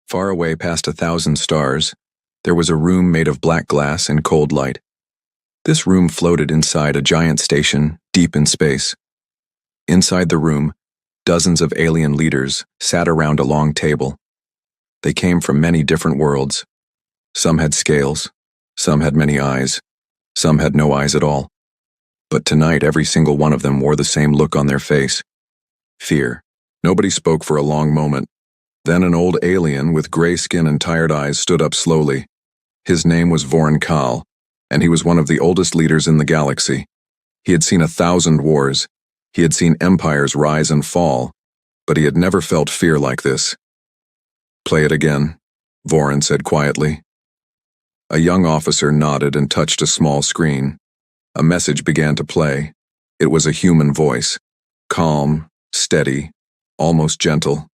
Far away past 1,000 stars, there was a room made of black glass and cold light. This room floated inside a giant station deep in space. Inside the room, dozens of alien leaders sat around a long table. They came from many different worlds. Some had scales, some had many eyes, some had no eyes at all. But tonight every single one of them wore the same look on their face: fear. Nobody spoke for a long moment. Then an old alien with gray skin and tired eyes stood up slowly. His name was Voss, and he was one of the oldest leaders in the galaxy. He had seen 1,000 wars. He had seen empires rise and fall, but he had never felt fear like this. "Play it again," Voss said quietly. A young officer nodded and touched a small screen. A message began to play. It was a human voice, calm, steady, almost gentle.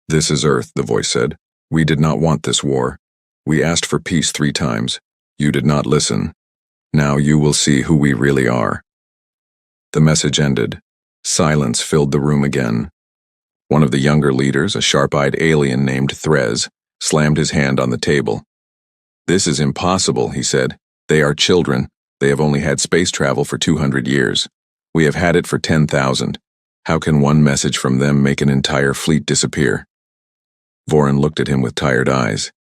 "This is Earth," the voice said. "We did not want this war. We asked for peace 3 times. You did not listen. Now you will see who we really are." The message ended. Silence filled the room again. One of the younger leaders, a sharp-eyed alien named Threz, slammed his hand on the table. "This is impossible," he said. "They are children. They have only had space travel for 200 years. We have had it for 10,000. How can one message from them make an entire fleet disappear?" Voss looked at him with tired eyes.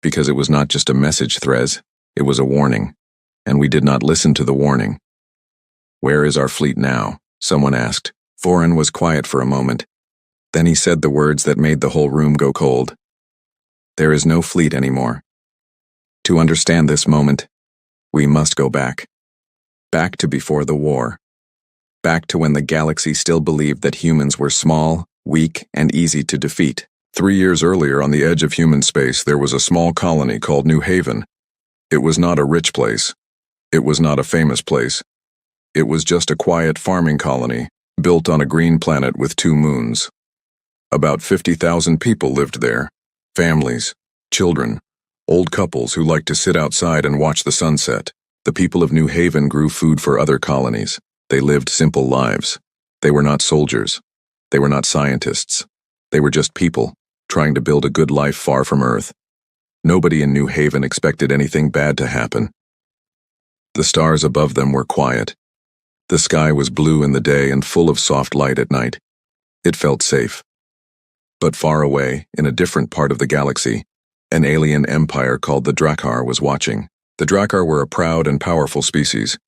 "Because it was not just a message, Threz. It was a warning. And we did not listen to the warning." "Where is our fleet now?" someone asked. Voss was quiet for a moment. Then he said the words that made the whole room go cold. "There is no fleet anymore. To understand this moment, we must go back. Back to before the war. Back to when the galaxy still believed that humans were small, weak, and easy to defeat. 3 years earlier, on the edge of human space, there was a small colony called New Haven. It was not a rich place. It was not a famous place. It was just a quiet farming colony, built on a green planet with 2 moons. About 50,000 people lived there. Families, children, old couples who liked to sit outside and watch the sunset. The people of New Haven grew food for other colonies. They lived simple lives. They were not soldiers. They were not scientists. They were just people, trying to build a good life far from Earth. Nobody in New Haven expected anything bad to happen. The stars above them were quiet. The sky was blue in the day and full of soft light at night. It felt safe. But far away, in a different part of the galaxy, an alien empire called the Draar was watching. The Draar were a proud and powerful species.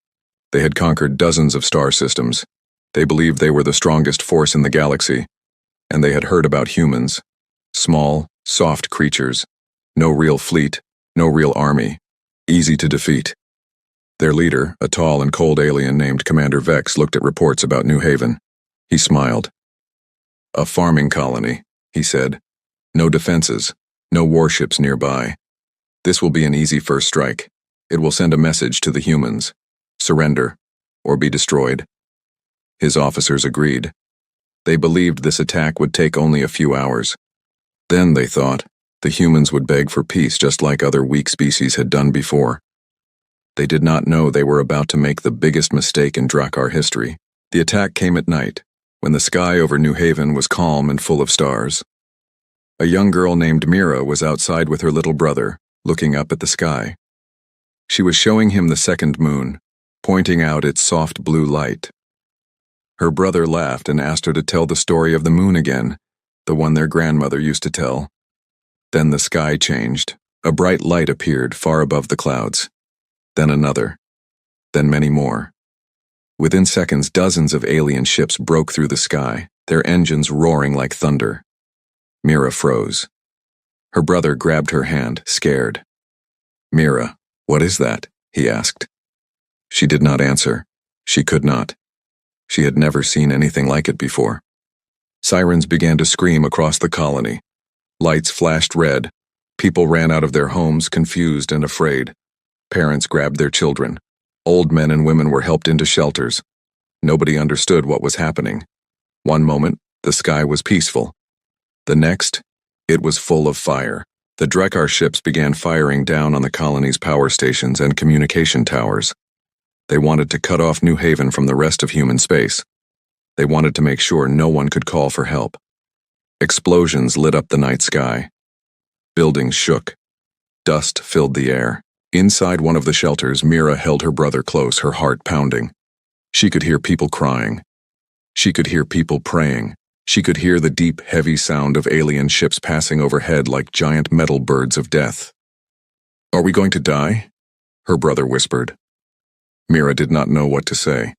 They had conquered dozens of star systems. They believed they were the strongest force in the galaxy, and they had heard about humans. Small, soft creatures. No real fleet, no real army. Easy to defeat. Their leader, a tall and cold alien named Commander Vex, looked at reports about New Haven. He smiled. "A farming colony," he said. "No defenses, no warships nearby. This will be an easy first strike. It will send a message to the humans. Surrender, or be destroyed." His officers agreed. They believed this attack would take only a few hours. Then, they thought, the humans would beg for peace just like other weak species had done before. They did not know they were about to make the biggest mistake in Draar history. The attack came at night, when the sky over New Haven was calm and full of stars. A young girl named Mira was outside with her little brother, looking up at the sky. She was showing him the second moon, pointing out its soft blue light. Her brother laughed and asked her to tell the story of the moon again, the one their grandmother used to tell. Then the sky changed. A bright light appeared far above the clouds. Then another. Then many more. Within seconds, dozens of alien ships broke through the sky, their engines roaring like thunder. Mira froze. Her brother grabbed her hand, scared. "Mira, what is that?" he asked. She did not answer. She could not. She had never seen anything like it before. Sirens began to scream across the colony. Lights flashed red. People ran out of their homes, confused and afraid. Parents grabbed their children. Old men and women were helped into shelters. Nobody understood what was happening. One moment, the sky was peaceful. The next, it was full of fire. The Draar ships began firing down on the colony's power stations and communication towers. They wanted to cut off New Haven from the rest of human space. They wanted to make sure no one could call for help. Explosions lit up the night sky. Buildings shook. Dust filled the air. Inside one of the shelters, Mira held her brother close, her heart pounding. She could hear people crying. She could hear people praying. She could hear the deep, heavy sound of alien ships passing overhead like giant metal birds of death. "Are we going to die?" her brother whispered. Mira did not know what to say.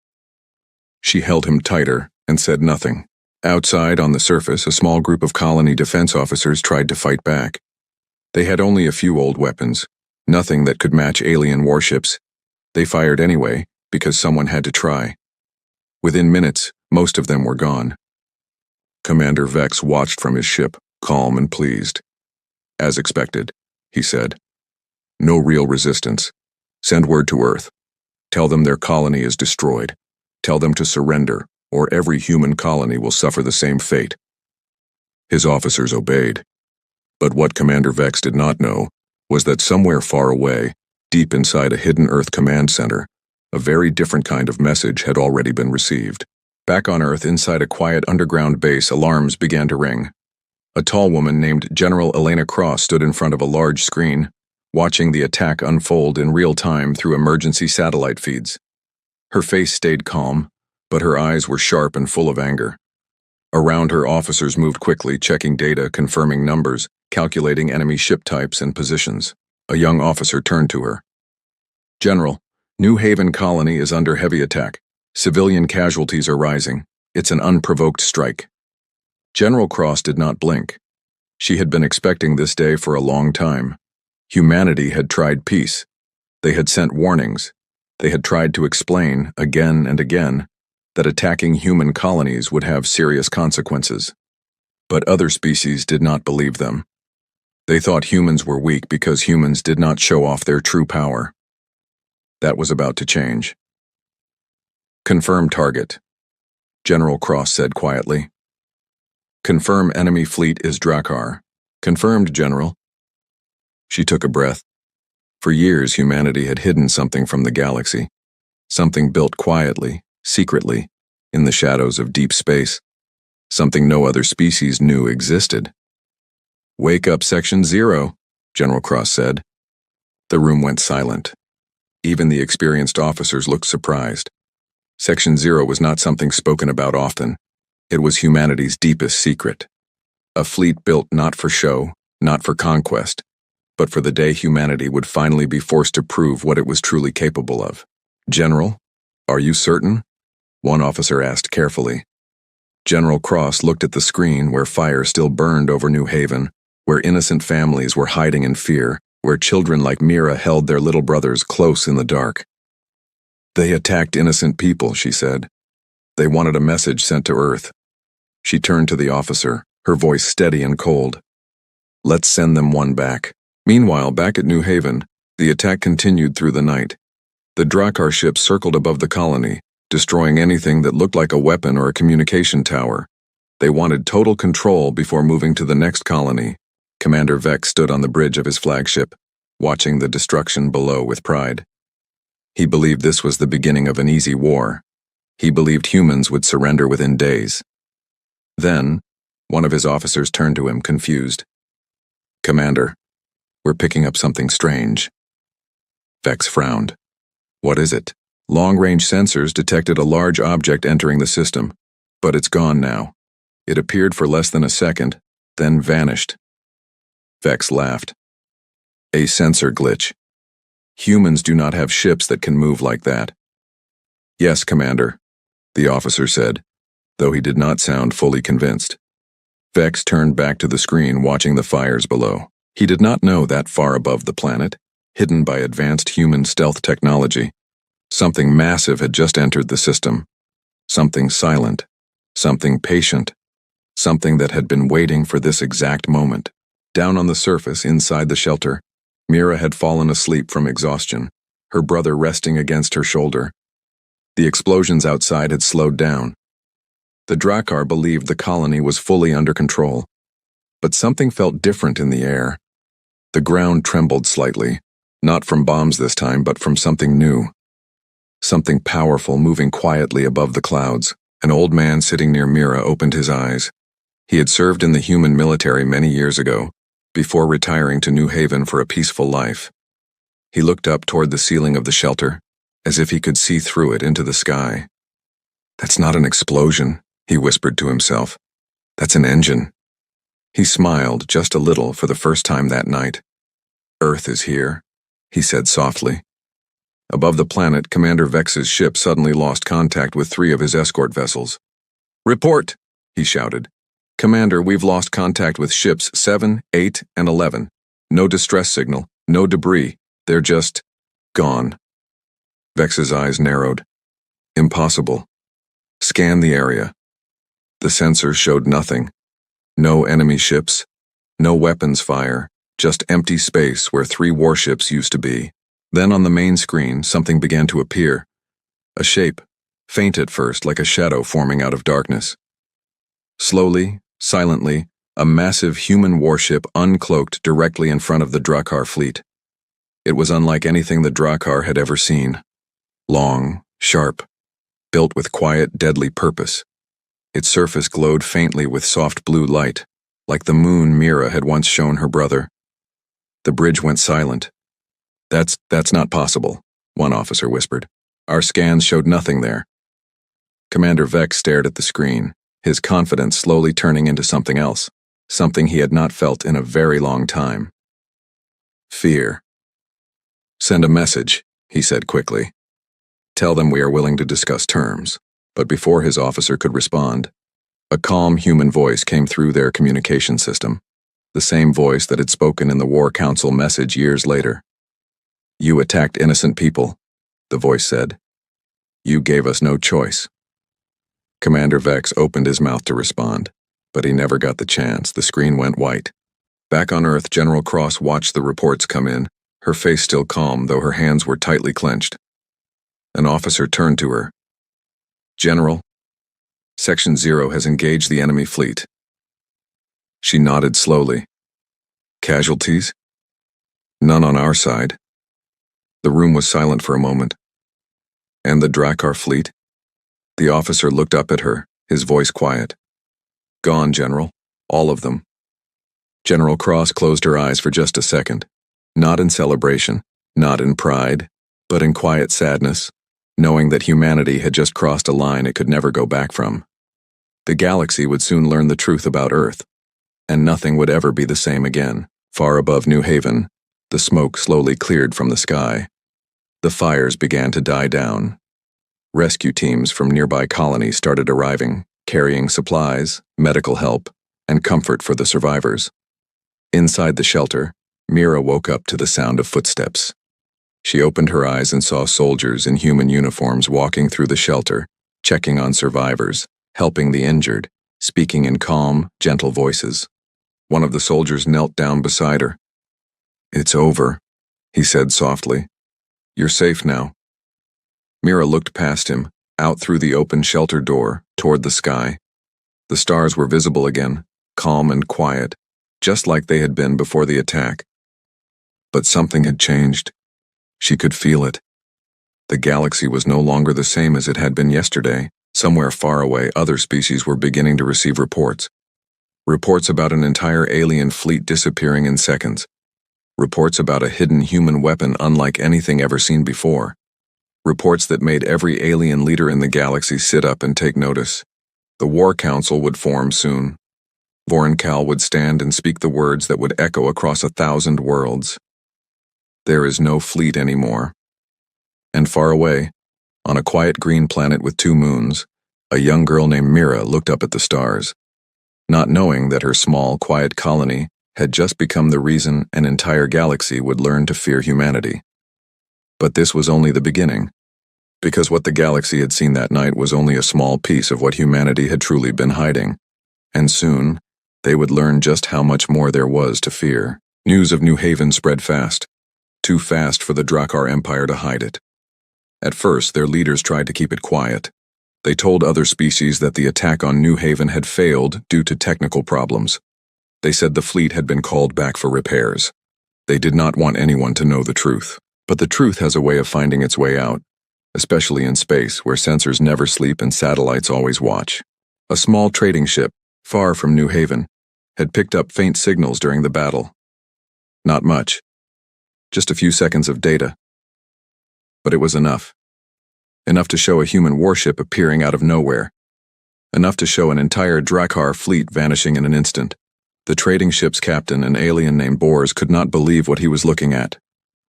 She held him tighter and said nothing. Outside, on the surface, a small group of colony defense officers tried to fight back. They had only a few old weapons, nothing that could match alien warships. They fired anyway, because someone had to try. Within minutes, most of them were gone. Commander Vex watched from his ship, calm and pleased. "As expected," he said. "No real resistance. Send word to Earth. Tell them their colony is destroyed. Tell them to surrender, or every human colony will suffer the same fate." His officers obeyed. But what Commander Vex did not know was that somewhere far away, deep inside a hidden Earth command center, a very different kind of message had already been received. Back on Earth, inside a quiet underground base, alarms began to ring. A tall woman named General Elena Cross stood in front of a large screen, watching the attack unfold in real time through emergency satellite feeds. Her face stayed calm, but her eyes were sharp and full of anger. Around her, officers moved quickly, checking data, confirming numbers, calculating enemy ship types and positions. A young officer turned to her. "General, New Haven colony is under heavy attack. Civilian casualties are rising. It's an unprovoked strike." General Cross did not blink. She had been expecting this day for a long time. Humanity had tried peace. They had sent warnings. They had tried to explain, again and again, that attacking human colonies would have serious consequences. But other species did not believe them. They thought humans were weak because humans did not show off their true power. That was about to change. "Confirm target," General Cross said quietly. "Confirm enemy fleet is Draar." "Confirmed, General." She took a breath. For years, humanity had hidden something from the galaxy. Something built quietly, secretly, in the shadows of deep space. Something no other species knew existed. "Wake up, Section 0, General Cross said. The room went silent. Even the experienced officers looked surprised. Section 0 was not something spoken about often. It was humanity's deepest secret. A fleet built not for show, not for conquest, but for the day humanity would finally be forced to prove what it was truly capable of. "General, are you certain?" one officer asked carefully. General Cross looked at the screen where fire still burned over New Haven, where innocent families were hiding in fear, where children like Mira held their little brothers close in the dark. "They attacked innocent people," she said. "They wanted a message sent to Earth." She turned to the officer, her voice steady and cold. "Let's send them one back." Meanwhile, back at New Haven, the attack continued through the night. The Draar ship circled above the colony, destroying anything that looked like a weapon or a communication tower. They wanted total control before moving to the next colony. Commander Vex stood on the bridge of his flagship, watching the destruction below with pride. He believed this was the beginning of an easy war. He believed humans would surrender within days. Then, one of his officers turned to him, confused. "Commander, we're picking up something strange." Vex frowned. "What is it?" Long-range sensors detected a large object entering the system, but it's gone now. It appeared for less than a second, then vanished. Vex laughed. "A sensor glitch. Humans do not have ships that can move like that." "Yes, Commander," the officer said, though he did not sound fully convinced. Vex turned back to the screen, watching the fires below. He did not know that far above the planet, hidden by advanced human stealth technology, something massive had just entered the system. Something silent, something patient, something that had been waiting for this exact moment. Down on the surface, inside the shelter, Mira had fallen asleep from exhaustion, her brother resting against her shoulder. The explosions outside had slowed down. The Draar believed the colony was fully under control. But something felt different in the air. The ground trembled slightly, not from bombs this time, but from something new. Something powerful moving quietly above the clouds. An old man sitting near Mira opened his eyes. He had served in the human military many years ago, before retiring to New Haven for a peaceful life. He looked up toward the ceiling of the shelter, as if he could see through it into the sky. "That's not an explosion," he whispered to himself. "That's an engine." He smiled just a little for the first time that night. "Earth is here," he said softly. Above the planet, Commander Vex's ship suddenly lost contact with 3 of his escort vessels. "Report!" he shouted. "Commander, we've lost contact with ships 7, 8, and 11. No distress signal, no debris. They're just gone." Vex's eyes narrowed. "Impossible. Scan the area." The sensors showed nothing. No enemy ships, no weapons fire, just empty space where 3 warships used to be. Then on the main screen, something began to appear. A shape, faint at first, like a shadow forming out of darkness. Slowly, silently, a massive human warship uncloaked directly in front of the Draar fleet. It was unlike anything the Draar had ever seen. Long, sharp, built with quiet, deadly purpose. Its surface glowed faintly with soft blue light, like the moon Mira had once shown her brother. The bridge went silent. That's not possible," one officer whispered. "Our scans showed nothing there." Commander Vex stared at the screen, his confidence slowly turning into something else, something he had not felt in a very long time. Fear. "Send a message," he said quickly. "Tell them we are willing to discuss terms." But before his officer could respond, a calm human voice came through their communication system, the same voice that had spoken in the War Council message years later. "You attacked innocent people," the voice said. "You gave us no choice." Commander Vex opened his mouth to respond, but he never got the chance. The screen went white. Back on Earth, General Cross watched the reports come in, her face still calm, though her hands were tightly clenched. An officer turned to her. "General, Section 0 has engaged the enemy fleet." She nodded slowly. "Casualties?" "None on our side." The room was silent for a moment. "And the Draar fleet?" The officer looked up at her, his voice quiet. "Gone, General. All of them." General Cross closed her eyes for just a second. Not in celebration, not in pride, but in quiet sadness, knowing that humanity had just crossed a line it could never go back from. The galaxy would soon learn the truth about Earth, and nothing would ever be the same again. Far above New Haven, the smoke slowly cleared from the sky. The fires began to die down. Rescue teams from nearby colonies started arriving, carrying supplies, medical help, and comfort for the survivors. Inside the shelter, Mira woke up to the sound of footsteps. She opened her eyes and saw soldiers in human uniforms walking through the shelter, checking on survivors, helping the injured, speaking in calm, gentle voices. One of the soldiers knelt down beside her. "It's over," he said softly. "You're safe now." Mira looked past him, out through the open shelter door, toward the sky. The stars were visible again, calm and quiet, just like they had been before the attack. But something had changed. She could feel it. The galaxy was no longer the same as it had been yesterday. Somewhere far away, other species were beginning to receive reports. Reports about an entire alien fleet disappearing in seconds. Reports about a hidden human weapon unlike anything ever seen before. Reports that made every alien leader in the galaxy sit up and take notice. The War Council would form soon. Vorencal would stand and speak the words that would echo across 1,000 worlds. There is no fleet anymore. And far away, on a quiet green planet with 2 moons, a young girl named Mira looked up at the stars, not knowing that her small, quiet colony had just become the reason an entire galaxy would learn to fear humanity. But this was only the beginning, because what the galaxy had seen that night was only a small piece of what humanity had truly been hiding, and soon they would learn just how much more there was to fear. News of New Haven spread fast, too fast for the Draar Empire to hide it. At first, their leaders tried to keep it quiet. They told other species that the attack on New Haven had failed due to technical problems. They said the fleet had been called back for repairs. They did not want anyone to know the truth. But the truth has a way of finding its way out, especially in space where sensors never sleep and satellites always watch. A small trading ship, far from New Haven, had picked up faint signals during the battle, Not much. Just a few seconds of data. But it was enough. Enough to show a human warship appearing out of nowhere. Enough to show an entire Draar fleet vanishing in an instant. The trading ship's captain, an alien named Voss, could not believe what he was looking at.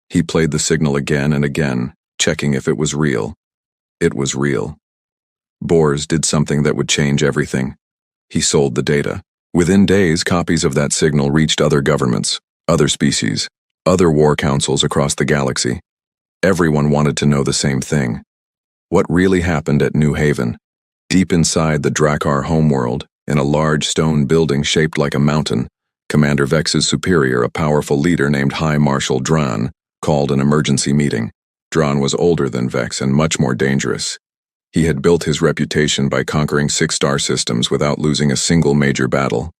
He played the signal again and again, checking if it was real. It was real. Voss did something that would change everything. He sold the data. Within days, copies of that signal reached other governments, other species, other war councils across the galaxy. Everyone wanted to know the same thing. What really happened at New Haven? Deep inside the Draar homeworld, in a large stone building shaped like a mountain, Commander Vex's superior, a powerful leader named High Marshal Draar, called an emergency meeting. Draar was older than Vex and much more dangerous. He had built his reputation by conquering 6 star systems without losing a single major battle.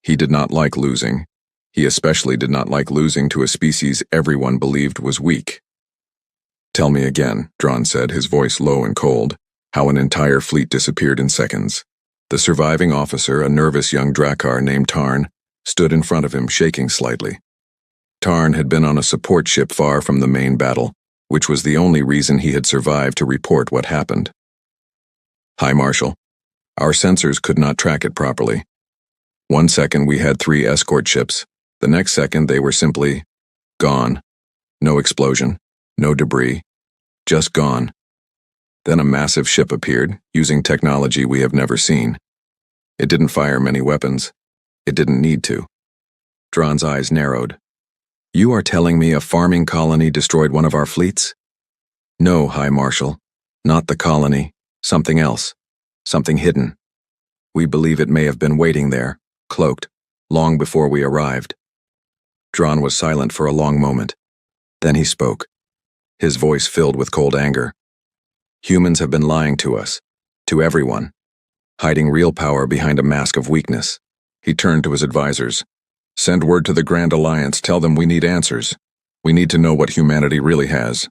He did not like losing. He especially did not like losing to a species everyone believed was weak. "Tell me again," Draar said, his voice low and cold, "how an entire fleet disappeared in seconds." The surviving officer, a nervous young Draar named Tarn, stood in front of him, shaking slightly. Tarn had been on a support ship far from the main battle, which was the only reason he had survived to report what happened. "High Marshal, our sensors could not track it properly. One second we had 3 escort ships, the next second they were simply gone. No explosion, no debris, just gone. Then a massive ship appeared, using technology we have never seen. It didn't fire many weapons. It didn't need to." Draar's eyes narrowed. "You are telling me a farming colony destroyed one of our fleets?" "No, High Marshal. Not the colony. Something else. Something hidden. We believe it may have been waiting there, cloaked, long before we arrived." Draar was silent for a long moment. Then he spoke, his voice filled with cold anger. "Humans have been lying to us, to everyone, hiding real power behind a mask of weakness." He turned to his advisors. "Send word to the Grand Alliance, tell them we need answers. We need to know what humanity really has."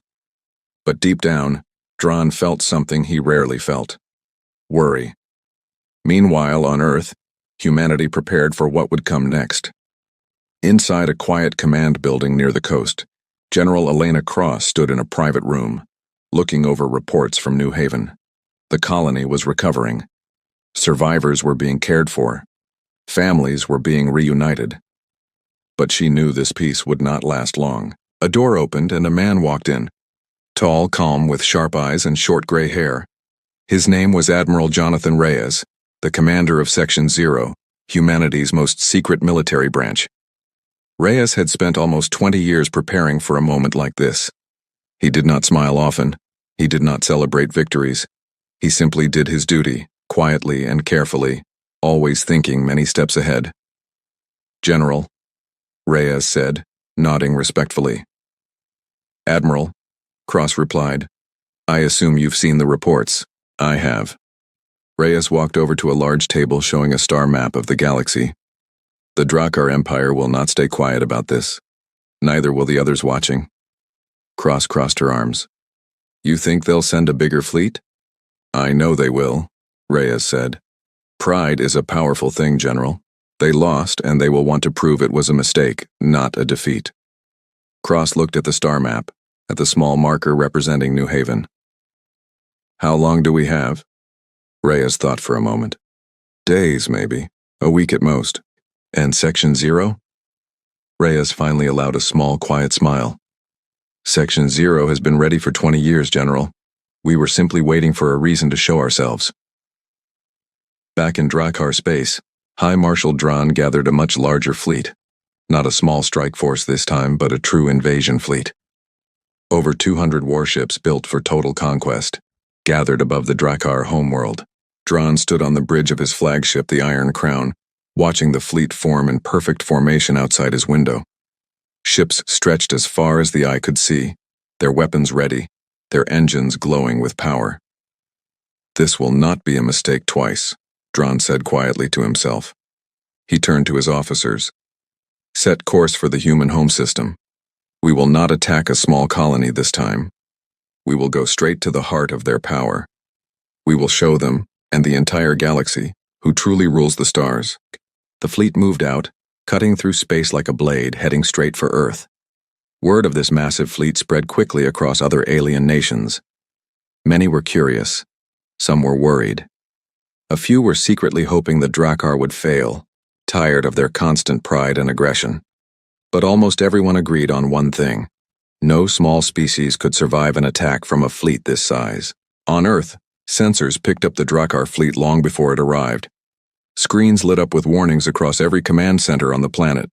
But deep down, Draar felt something he rarely felt. Worry. Meanwhile, on Earth, humanity prepared for what would come next. Inside a quiet command building near the coast, General Elena Cross stood in a private room, looking over reports from New Haven. The colony was recovering. Survivors were being cared for. Families were being reunited. But she knew this peace would not last long. A door opened and a man walked in. Tall, calm, with sharp eyes and short gray hair. His name was Admiral Jonathan Reyes, the commander of Section 0, humanity's most secret military branch. Reyes had spent almost 20 years preparing for a moment like this. He did not smile often. He did not celebrate victories. He simply did his duty, quietly and carefully, always thinking many steps ahead. "General," Reyes said, nodding respectfully. "Admiral," Cross replied, "I assume you've seen the reports." "I have." Reyes walked over to a large table showing a star map of the galaxy. "The Draar Empire will not stay quiet about this. Neither will the others watching." Cross crossed her arms. "You think they'll send a bigger fleet?" "I know they will," Reyes said. "Pride is a powerful thing, General. They lost, and they will want to prove it was a mistake, not a defeat." Cross looked at the star map, at the small marker representing New Haven. "How long do we have?" Reyes thought for a moment. "Days, maybe. A week at most." "And Section 0? Reyes finally allowed a small, quiet smile. "Section 0 has been ready for 20 years, General. We were simply waiting for a reason to show ourselves." Back in Draar space, High Marshal Draar gathered a much larger fleet. Not a small strike force this time, but a true invasion fleet. Over 200 warships built for total conquest, gathered above the Draar homeworld. Draar stood on the bridge of his flagship, the Iron Crown, watching the fleet form in perfect formation outside his window. Ships stretched as far as the eye could see, their weapons ready, their engines glowing with power. "This will not be a mistake twice," Draar said quietly to himself. He turned to his officers. "Set course for the human home system. We will not attack a small colony this time. We will go straight to the heart of their power. We will show them, and the entire galaxy, who truly rules the stars." The fleet moved out, cutting through space like a blade, heading straight for Earth. Word of this massive fleet spread quickly across other alien nations. Many were curious. Some were worried. A few were secretly hoping the Draar would fail, tired of their constant pride and aggression. But almost everyone agreed on one thing. No small species could survive an attack from a fleet this size. On Earth, sensors picked up the Draar fleet long before it arrived. Screens lit up with warnings across every command center on the planet.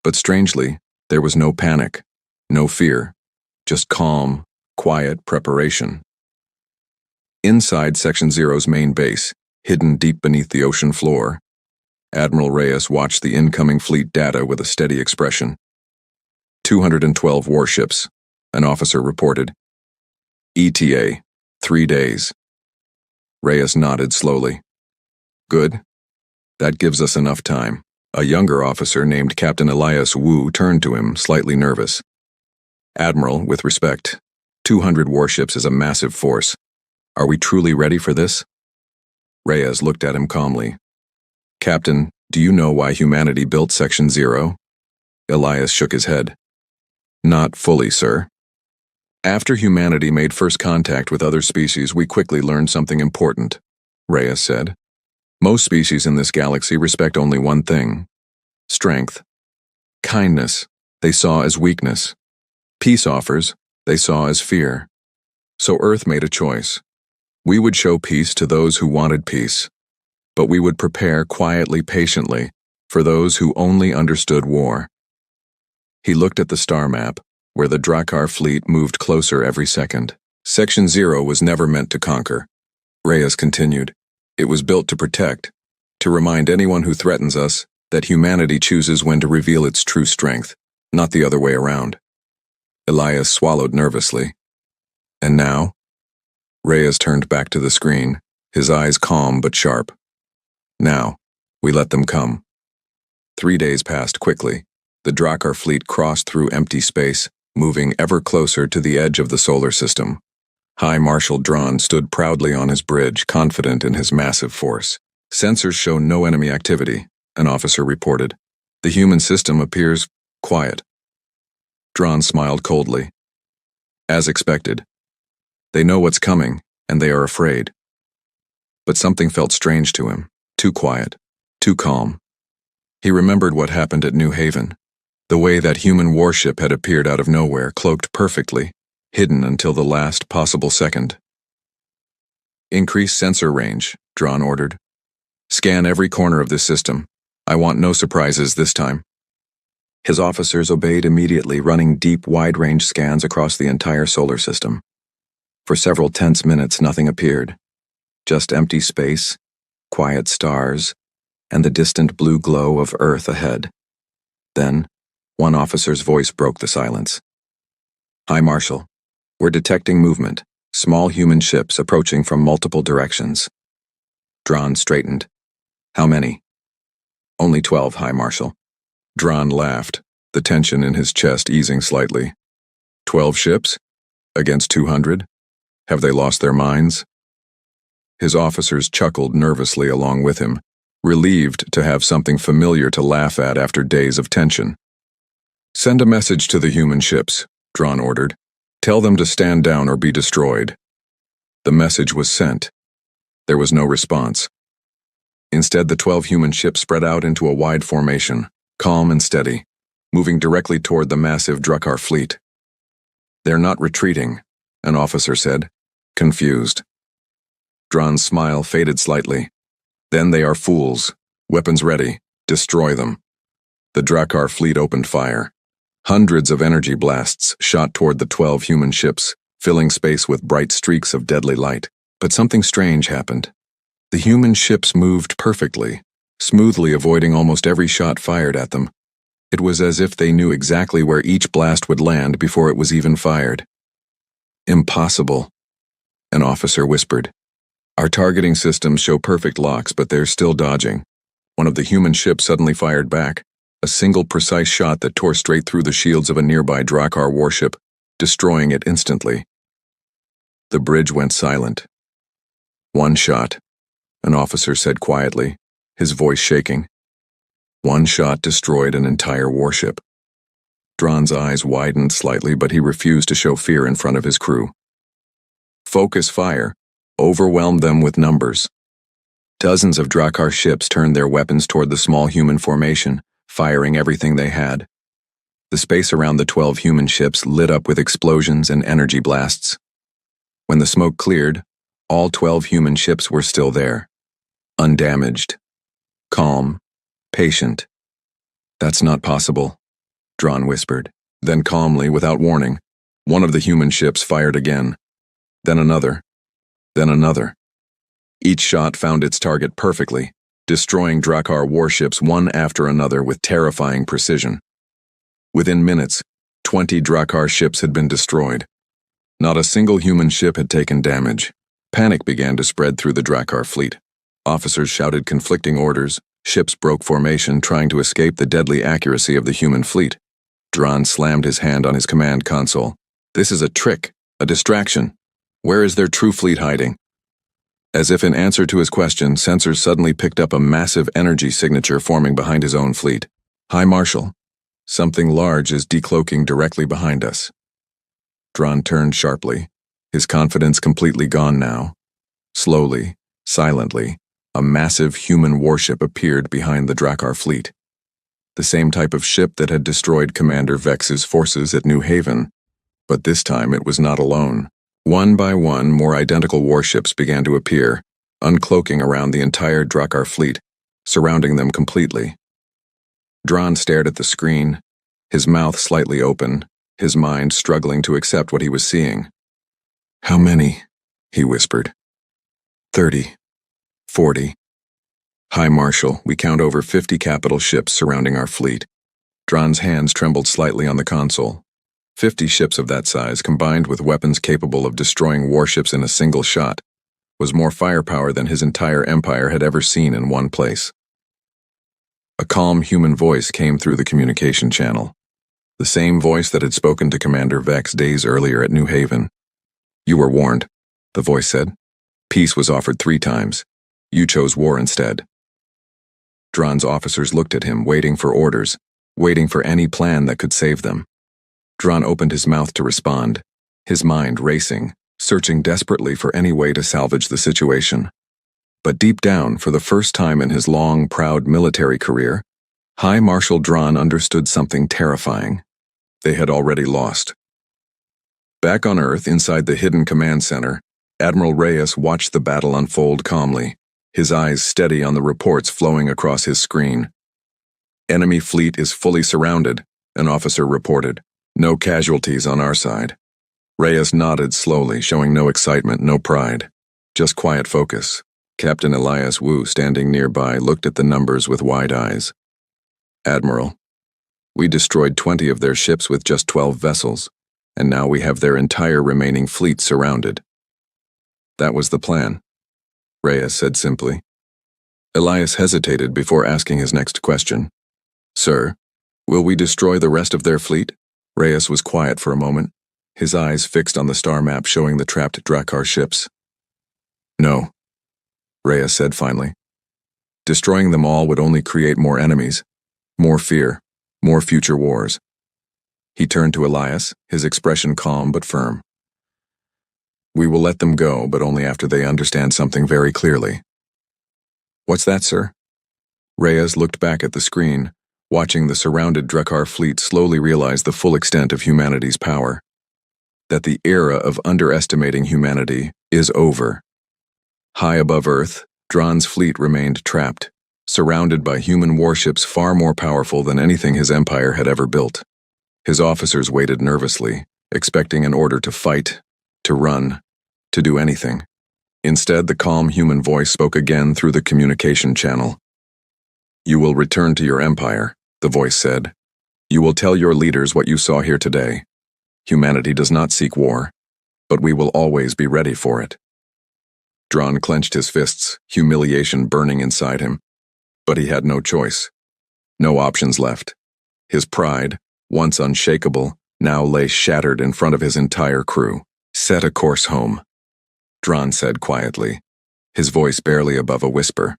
But strangely, there was no panic, no fear, just calm, quiet preparation. Inside Section Zero's main base, hidden deep beneath the ocean floor, Admiral Reyes watched the incoming fleet data with a steady expression. 212 warships, an officer reported. ETA, 3 days. Reyes nodded slowly. Good. That gives us enough time. A younger officer named Captain Elias Wu turned to him, slightly nervous. Admiral, with respect, 200 warships is a massive force. Are we truly ready for this? Reyes looked at him calmly. Captain, do you know why humanity built Section Zero? Elias shook his head. Not fully, sir. After humanity made first contact with other species, we quickly learned something important, Reyes said. Most species in this galaxy respect only one thing: strength. Kindness, they saw as weakness. Peace offers, they saw as fear. So Earth made a choice. We would show peace to those who wanted peace, but we would prepare quietly, patiently, for those who only understood war. He looked at the star map, where the Draar fleet moved closer every second. Section Zero was never meant to conquer. Reyes continued. It was built to protect, to remind anyone who threatens us that humanity chooses when to reveal its true strength, not the other way around. Elias swallowed nervously. And now? Reyes turned back to the screen, his eyes calm but sharp. Now, we let them come. 3 days passed quickly. The Draar fleet crossed through empty space, moving ever closer to the edge of the solar system. High Marshal Draar stood proudly on his bridge, confident in his massive force. Sensors show no enemy activity, an officer reported. The human system appears quiet. Draar smiled coldly. As expected. They know what's coming, and they are afraid. But something felt strange to him. Too quiet, too calm. He remembered what happened at New Haven. The way that human warship had appeared out of nowhere, cloaked perfectly, hidden until the last possible second. Increase sensor range, Draar ordered. Scan every corner of this system. I want no surprises this time. His officers obeyed immediately, running deep, wide-range scans across the entire solar system. For several tense minutes, nothing appeared. Just empty space, quiet stars, and the distant blue glow of Earth ahead. Then, one officer's voice broke the silence. High Marshal, we're detecting movement, small human ships approaching from multiple directions. Draar straightened. How many? Only 12, High Marshal. Draar laughed, the tension in his chest easing slightly. 12 ships? Against 200? Have they lost their minds? His officers chuckled nervously along with him, relieved to have something familiar to laugh at after days of tension. Send a message to the human ships, Draar ordered. Tell them to stand down or be destroyed. The message was sent. There was no response. Instead, the 12 human ships spread out into a wide formation, calm and steady, moving directly toward the massive Draar fleet. They're not retreating, an officer said, confused. Draar's smile faded slightly. Then they are fools. Weapons ready. Destroy them. The Draar fleet opened fire. Hundreds of energy blasts shot toward the 12 human ships, filling space with bright streaks of deadly light. But something strange happened. The human ships moved perfectly, smoothly avoiding almost every shot fired at them. It was as if they knew exactly where each blast would land before it was even fired. Impossible, an officer whispered. Our targeting systems show perfect locks, but they're still dodging. One of the human ships suddenly fired back, a single precise shot that tore straight through the shields of a nearby Draar warship, destroying it instantly. The bridge went silent. One shot, an officer said quietly, his voice shaking. One shot destroyed an entire warship. Draar's eyes widened slightly, but he refused to show fear in front of his crew. Focus fire overwhelmed them with numbers. Dozens of Drakkar ships turned their weapons toward the small human formation, firing everything they had. The space around the 12 human ships lit up with explosions and energy blasts. When the smoke cleared, all 12 human ships were still there, undamaged, calm, patient. "That's not possible," Draar whispered. Then calmly, without warning, one of the human ships fired again. Then another. Then another. Each shot found its target perfectly, destroying Drakkar warships one after another with terrifying precision. Within minutes, 20 Drakkar ships had been destroyed. Not a single human ship had taken damage. Panic began to spread through the Drakkar fleet. Officers shouted conflicting orders. Ships broke formation, trying to escape the deadly accuracy of the human fleet. Draar slammed his hand on his command console. "This is a trick, a distraction. Where is their true fleet hiding?" As if in answer to his question, sensors suddenly picked up a massive energy signature forming behind his own fleet. "High Marshal, something large is decloaking directly behind us." Draar turned sharply, his confidence completely gone now. Slowly, silently, a massive human warship appeared behind the Drakkar fleet. The same type of ship that had destroyed Commander Vex's forces at New Haven. But this time it was not alone. One by one, more identical warships began to appear, uncloaking around the entire Drakkar fleet, surrounding them completely. Draar stared at the screen, his mouth slightly open, his mind struggling to accept what he was seeing. "How many?" he whispered. 30. 40. "High Marshal, we count over 50 capital ships surrounding our fleet." Draar's hands trembled slightly on the console. 50 ships of that size, combined with weapons capable of destroying warships in a single shot, was more firepower than his entire empire had ever seen in one place. A calm human voice came through the communication channel. The same voice that had spoken to Commander Vex days earlier at New Haven. "You were warned," the voice said. "Peace was offered 3 times. You chose war instead." Draar's officers looked at him, waiting for orders, waiting for any plan that could save them. Draar opened his mouth to respond, his mind racing, searching desperately for any way to salvage the situation. But deep down, for the first time in his long, proud military career, High Marshal Draar understood something terrifying. They had already lost. Back on Earth, inside the hidden command center, Admiral Reyes watched the battle unfold calmly, his eyes steady on the reports flowing across his screen. "Enemy fleet is fully surrounded," an officer reported. "No casualties on our side." Reyes nodded slowly, showing no excitement, no pride. Just quiet focus. Captain Elias Wu, standing nearby, looked at the numbers with wide eyes. "Admiral, we destroyed 20 of their ships with just 12 vessels, and now we have their entire remaining fleet surrounded." "That was the plan," Reyes said simply. Elias hesitated before asking his next question. "Sir, will we destroy the rest of their fleet?" Reyes was quiet for a moment, his eyes fixed on the star map showing the trapped Drakkar ships. "No," Reyes said finally. "Destroying them all would only create more enemies, more fear, more future wars." He turned to Elias, his expression calm but firm. "We will let them go, but only after they understand something very clearly." "What's that, sir?" Reyes looked back at the screen, watching the surrounded Drakkar fleet slowly realize the full extent of humanity's power. That the era of underestimating humanity is over. High above Earth, Draar's fleet remained trapped, surrounded by human warships far more powerful than anything his empire had ever built. His officers waited nervously, expecting an order to fight, to run, to do anything. Instead, the calm human voice spoke again through the communication channel. "You will return to your empire," the voice said. "You will tell your leaders what you saw here today. Humanity does not seek war, but we will always be ready for it." Draar clenched his fists, humiliation burning inside him. But he had no choice. No options left. His pride, once unshakable, now lay shattered in front of his entire crew. "Set a course home," Draar said quietly, his voice barely above a whisper.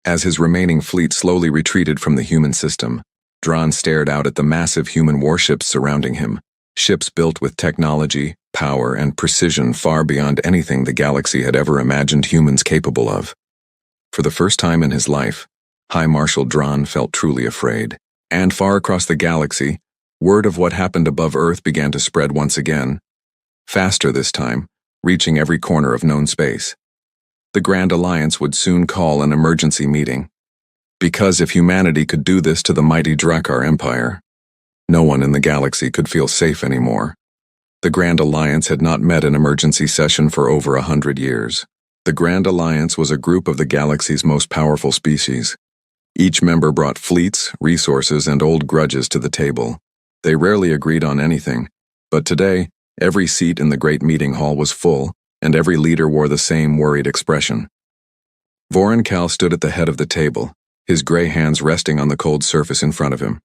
As his remaining fleet slowly retreated from the human system, Draar stared out at the massive human warships surrounding him, ships built with technology, power, and precision far beyond anything the galaxy had ever imagined humans capable of. For the first time in his life, High Marshal Draar felt truly afraid. And far across the galaxy, word of what happened above Earth began to spread once again, faster this time, reaching every corner of known space. The Grand Alliance would soon call an emergency meeting. Because if humanity could do this to the mighty Draar Empire, no one in the galaxy could feel safe anymore. The Grand Alliance had not met an emergency session for over 100 years. The Grand Alliance was a group of the galaxy's most powerful species. Each member brought fleets, resources, and old grudges to the table. They rarely agreed on anything, but today, every seat in the great meeting hall was full, and every leader wore the same worried expression. Voss stood at the head of the table, his gray hands resting on the cold surface in front of him.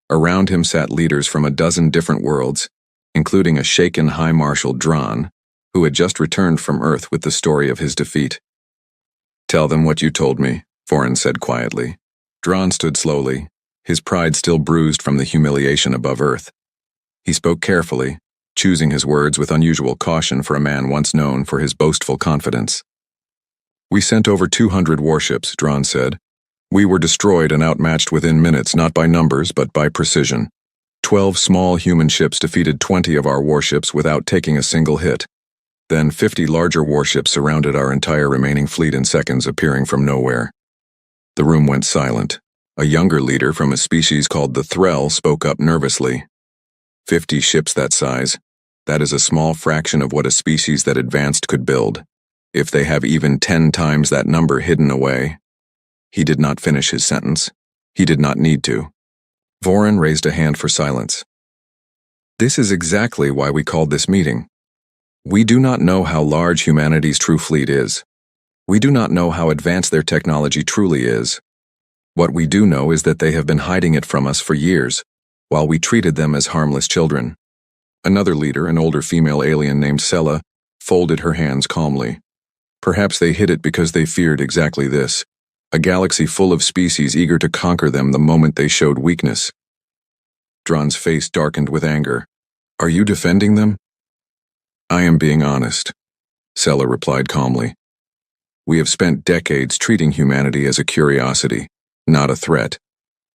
Around him sat leaders from a dozen different worlds, including a shaken High Marshal Draar, who had just returned from Earth with the story of his defeat. "Tell them what you told me," Voss said quietly. Draar stood slowly, his pride still bruised from the humiliation above Earth. He spoke carefully, choosing his words with unusual caution for a man once known for his boastful confidence. "We sent over 200 warships," Draar said. "We were destroyed and outmatched within minutes, not by numbers, but by precision. 12 small human ships defeated 20 of our warships without taking a single hit. Then 50 larger warships surrounded our entire remaining fleet in seconds, appearing from nowhere." The room went silent. A younger leader from a species called the Threll spoke up nervously. 50 ships that size. That is a small fraction of what a species that advanced could build. If they have even 10 times that number hidden away." He did not finish his sentence. He did not need to. Voss raised a hand for silence. "This is exactly why we called this meeting. We do not know how large humanity's true fleet is. We do not know how advanced their technology truly is. What we do know is that they have been hiding it from us for years, while we treated them as harmless children." Another leader, an older female alien named Sella, folded her hands calmly. "Perhaps they hid it because they feared exactly this, a galaxy full of species eager to conquer them the moment they showed weakness." Draar's face darkened with anger. "Are you defending them?" "I am being honest," Sella replied calmly. "We have spent decades treating humanity as a curiosity, not a threat.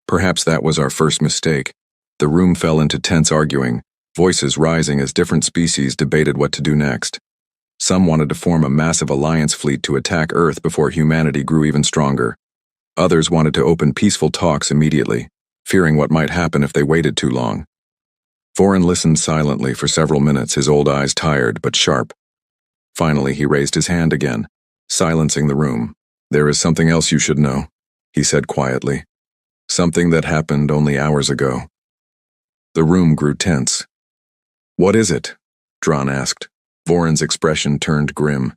Perhaps that was our first mistake." The room fell into tense arguing, voices rising as different species debated what to do next. Some wanted to form a massive alliance fleet to attack Earth before humanity grew even stronger. Others wanted to open peaceful talks immediately, fearing what might happen if they waited too long. Voss listened silently for several minutes, his old eyes tired but sharp. Finally, he raised his hand again, silencing the room. "There is something else you should know," he said quietly. "Something that happened only hours ago." The room grew tense. "What is it?" Draar asked. Voss's expression turned grim.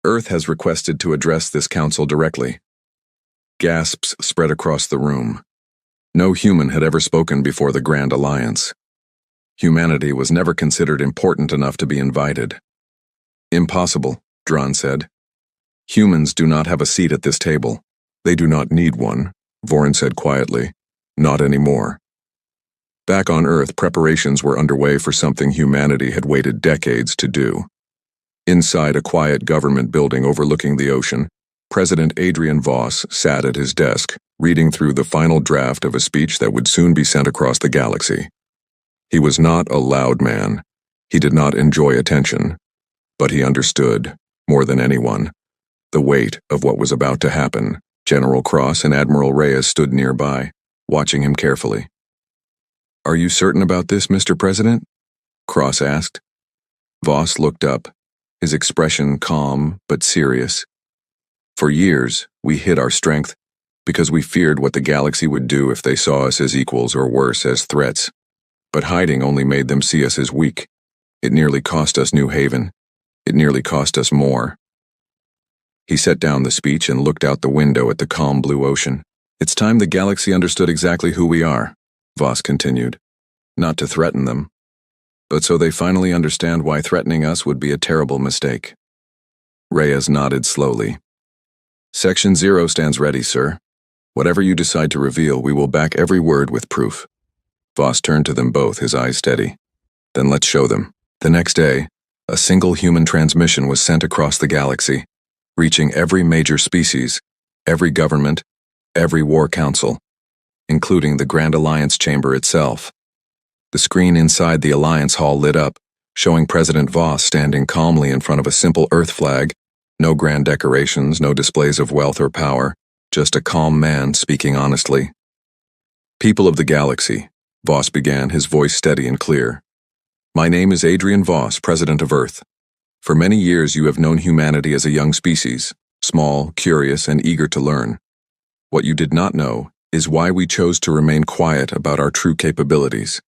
"Earth has requested to address this council directly." Gasps spread across the room. No human had ever spoken before the Grand Alliance. Humanity was never considered important enough to be invited. "Impossible," Draar said. "Humans do not have a seat at this table." "They do not need one," Voss said quietly. "Not anymore." Back on Earth, preparations were underway for something humanity had waited decades to do. Inside a quiet government building overlooking the ocean, President Adrian Voss sat at his desk, reading through the final draft of a speech that would soon be sent across the galaxy. He was not a loud man. He did not enjoy attention. But he understood, more than anyone, the weight of what was about to happen. General Cross and Admiral Reyes stood nearby, watching him carefully. "Are you certain about this, Mr. President?" Cross asked. Voss looked up, his expression calm but serious. "For years, we hid our strength because we feared what the galaxy would do if they saw us as equals or worse, as threats. But hiding only made them see us as weak. It nearly cost us New Haven. It nearly cost us more." He set down the speech and looked out the window at the calm blue ocean. "It's time the galaxy understood exactly who we are," Voss continued. "Not to threaten them, but so they finally understand why threatening us would be a terrible mistake." Reyes nodded slowly. Section 0 stands ready, sir. Whatever you decide to reveal, we will back every word with proof. Voss turned to them both, his eyes steady. Then let's show them. The next day, a single human transmission was sent across the galaxy, reaching every major species, every government, every war council, including the Grand Alliance chamber itself. The screen inside the Alliance Hall lit up, showing President Voss standing calmly in front of a simple Earth flag, no grand decorations, no displays of wealth or power, just a calm man speaking honestly. People of the galaxy, Voss began, his voice steady and clear. My name is Adrian Voss, President of Earth. For many years you have known humanity as a young species, small, curious, and eager to learn. What you did not know is why we chose to remain quiet about our true capabilities.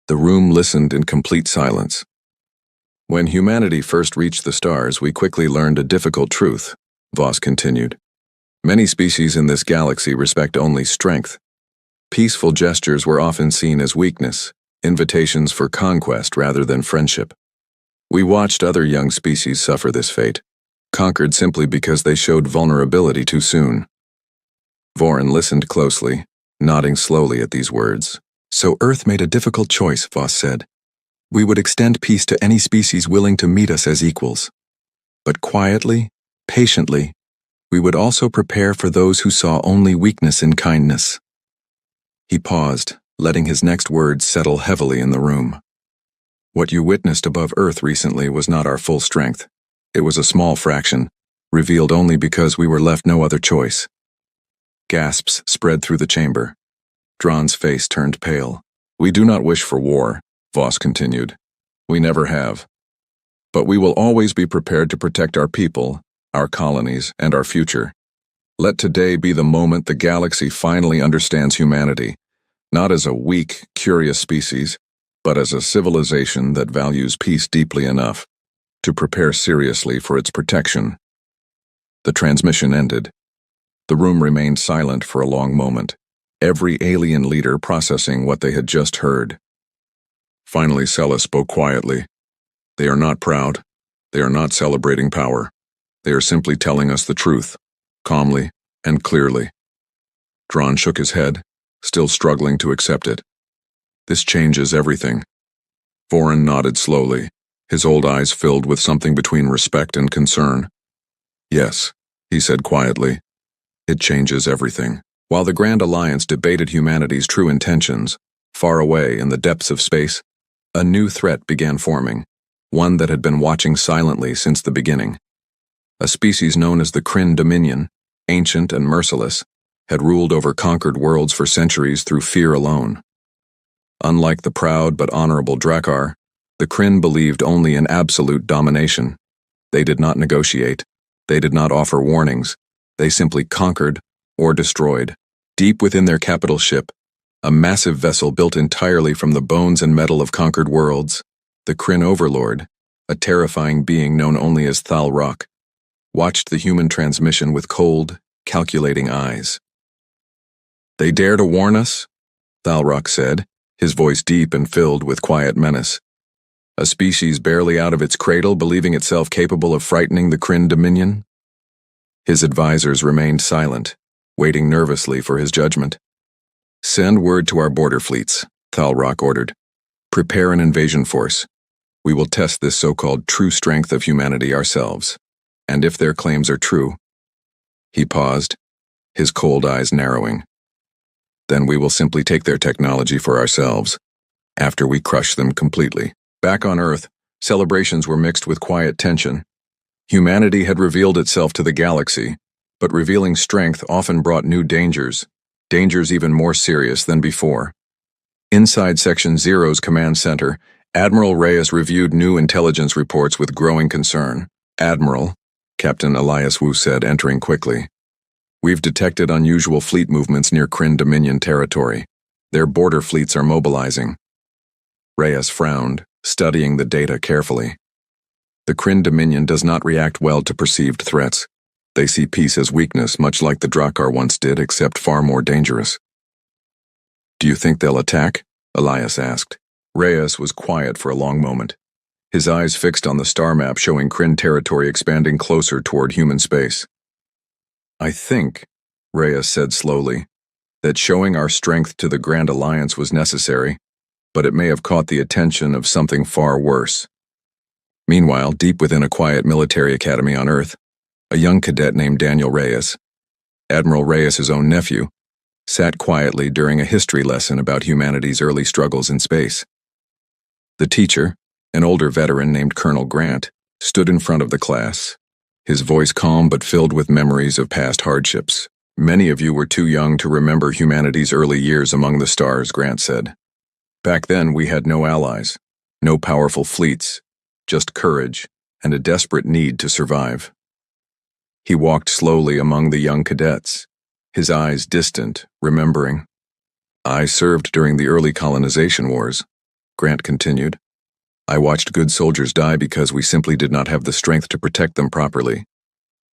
The room listened in complete silence. When humanity first reached the stars, we quickly learned a difficult truth, Voss continued. Many species in this galaxy respect only strength. Peaceful gestures were often seen as weakness, invitations for conquest rather than friendship. We watched other young species suffer this fate, conquered simply because they showed vulnerability too soon. Vorin listened closely, nodding slowly at these words. So Earth made a difficult choice, Voss said. We would extend peace to any species willing to meet us as equals. But quietly, patiently, we would also prepare for those who saw only weakness in kindness. He paused, letting his next words settle heavily in the room. What you witnessed above Earth recently was not our full strength. It was a small fraction, revealed only because we were left no other choice. Gasps spread through the chamber. Draar's face turned pale. We do not wish for war, Voss continued. We never have. But we will always be prepared to protect our people, our colonies, and our future. Let today be the moment the galaxy finally understands humanity, not as a weak, curious species, but as a civilization that values peace deeply enough to prepare seriously for its protection. The transmission ended. The room remained silent for a long moment, every alien leader processing what they had just heard. Finally, Sella spoke quietly. They are not proud. They are not celebrating power. They are simply telling us the truth, calmly and clearly. Draar shook his head, still struggling to accept it. This changes everything. Vorin nodded slowly, his old eyes filled with something between respect and concern. Yes, he said quietly. It changes everything. While the Grand Alliance debated humanity's true intentions, far away in the depths of space, a new threat began forming, one that had been watching silently since the beginning. A species known as the Crin Dominion, ancient and merciless, had ruled over conquered worlds for centuries through fear alone. Unlike the proud but honorable Draar, the Crin believed only in absolute domination. They did not negotiate. They did not offer warnings. They simply conquered or destroyed. Deep within their capital ship, a massive vessel built entirely from the bones and metal of conquered worlds, the Crin Overlord, a terrifying being known only as Thalrock, watched the human transmission with cold, calculating eyes. They dare to warn us? Thalrock said, his voice deep and filled with quiet menace. A species barely out of its cradle believing itself capable of frightening the Crin Dominion? His advisors remained silent, waiting nervously for his judgment. Send word to our border fleets, Thalrock ordered. Prepare an invasion force. We will test this so-called true strength of humanity ourselves. And if their claims are true... He paused, his cold eyes narrowing. Then we will simply take their technology for ourselves, after we crush them completely. Back on Earth, celebrations were mixed with quiet tension. Humanity had revealed itself to the galaxy, but revealing strength often brought new dangers even more serious than before. Inside Section 0's command center, Admiral Reyes reviewed new intelligence reports with growing concern. Admiral, Captain Elias Wu said, entering quickly. We've detected unusual fleet movements near Crin Dominion territory. Their border fleets are mobilizing. Reyes frowned, studying the data carefully. The Crin Dominion does not react well to perceived threats. They see peace as weakness, much like the Draar once did, except far more dangerous. Do you think they'll attack? Elias asked. Reyes was quiet for a long moment, his eyes fixed on the star map showing Crin territory expanding closer toward human space. I think, Reyes said slowly, that showing our strength to the Grand Alliance was necessary, but it may have caught the attention of something far worse. Meanwhile, deep within a quiet military academy on Earth, a young cadet named Daniel Reyes, Admiral Reyes' own nephew, sat quietly during a history lesson about humanity's early struggles in space. The teacher, an older veteran named Colonel Grant, stood in front of the class, his voice calm but filled with memories of past hardships. Many of you were too young to remember humanity's early years among the stars, Grant said. Back then, we had no allies, no powerful fleets, just courage and a desperate need to survive. He walked slowly among the young cadets, his eyes distant, remembering. I served during the early colonization wars, Grant continued. I watched good soldiers die because we simply did not have the strength to protect them properly.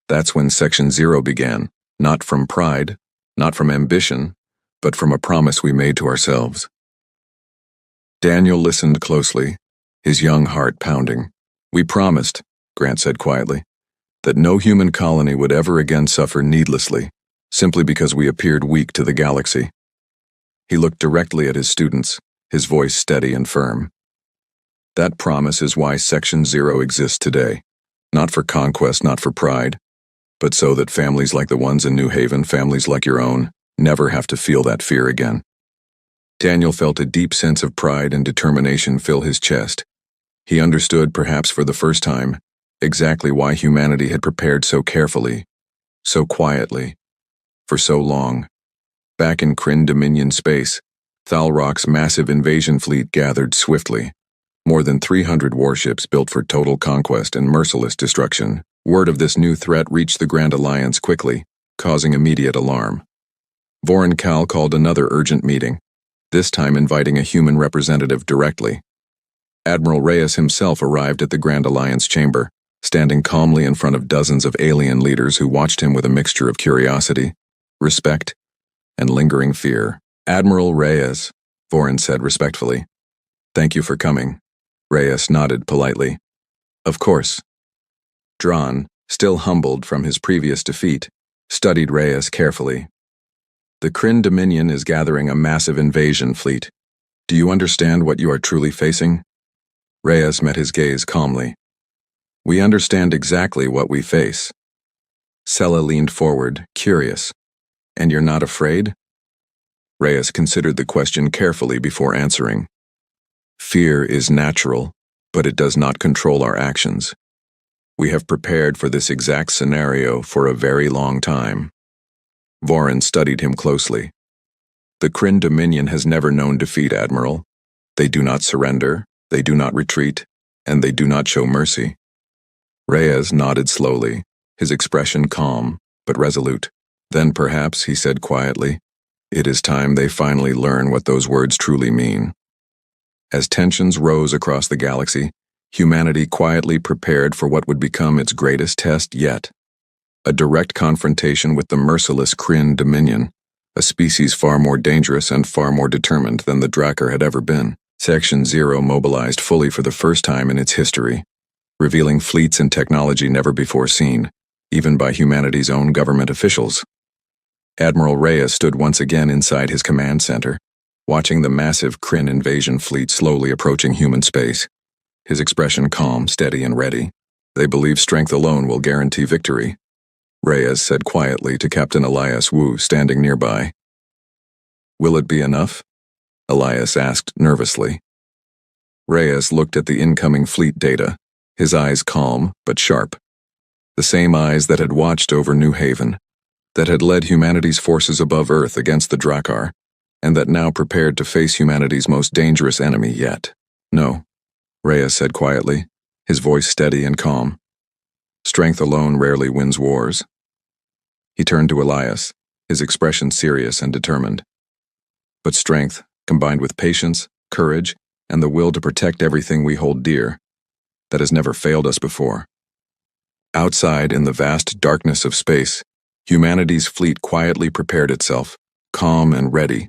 That's when Section 0 began, not from pride, not from ambition, but from a promise we made to ourselves. Daniel listened closely, his young heart pounding. We promised, Grant said quietly, that no human colony would ever again suffer needlessly, simply because we appeared weak to the galaxy. He looked directly at his students, his voice steady and firm. That promise is why Section 0 exists today, not for conquest, not for pride, but so that families like the ones in New Haven, families like your own, never have to feel that fear again. Daniel felt a deep sense of pride and determination fill his chest. He understood, perhaps for the first time, exactly why humanity had prepared so carefully, so quietly, for so long. Back in Crin Dominion space, Thalrock's massive invasion fleet gathered swiftly. More than 300 warships built for total conquest and merciless destruction. Word of this new threat reached the Grand Alliance quickly, causing immediate alarm. Voron Kal called another urgent meeting, this time inviting a human representative directly. Admiral Reyes himself arrived at the Grand Alliance chamber, standing calmly in front of dozens of alien leaders who watched him with a mixture of curiosity, respect, and lingering fear. Admiral Reyes, Voron said respectfully. Thank you for coming. Reyes nodded politely. Of course. Draar, still humbled from his previous defeat, studied Reyes carefully. The Crin Dominion is gathering a massive invasion fleet. Do you understand what you are truly facing? Reyes met his gaze calmly. We understand exactly what we face. Sela leaned forward, curious. And you're not afraid? Reyes considered the question carefully before answering. Fear is natural, but it does not control our actions. We have prepared for this exact scenario for a very long time. Voron studied him closely. The Crin Dominion has never known defeat, Admiral. They do not surrender, they do not retreat, and they do not show mercy. Reyes nodded slowly, his expression calm, but resolute. Then perhaps, he said quietly, it is time they finally learn what those words truly mean. As tensions rose across the galaxy, humanity quietly prepared for what would become its greatest test yet. A direct confrontation with the merciless Crin Dominion, a species far more dangerous and far more determined than the Draar had ever been. Section 0 mobilized fully for the first time in its history, revealing fleets and technology never before seen, even by humanity's own government officials. Admiral Reyes stood once again inside his command center, watching the massive Crin invasion fleet slowly approaching human space, his expression calm, steady, and ready. They believe strength alone will guarantee victory, Reyes said quietly to Captain Elias Wu standing nearby. Will it be enough? Elias asked nervously. Reyes looked at the incoming fleet data, his eyes calm but sharp. The same eyes that had watched over New Haven, that had led humanity's forces above Earth against the Draar, and that now prepared to face humanity's most dangerous enemy yet. No, Reyes said quietly, his voice steady and calm. Strength alone rarely wins wars. He turned to Elias, his expression serious and determined. But strength, combined with patience, courage, and the will to protect everything we hold dear, that has never failed us before. Outside, in the vast darkness of space, humanity's fleet quietly prepared itself, calm and ready,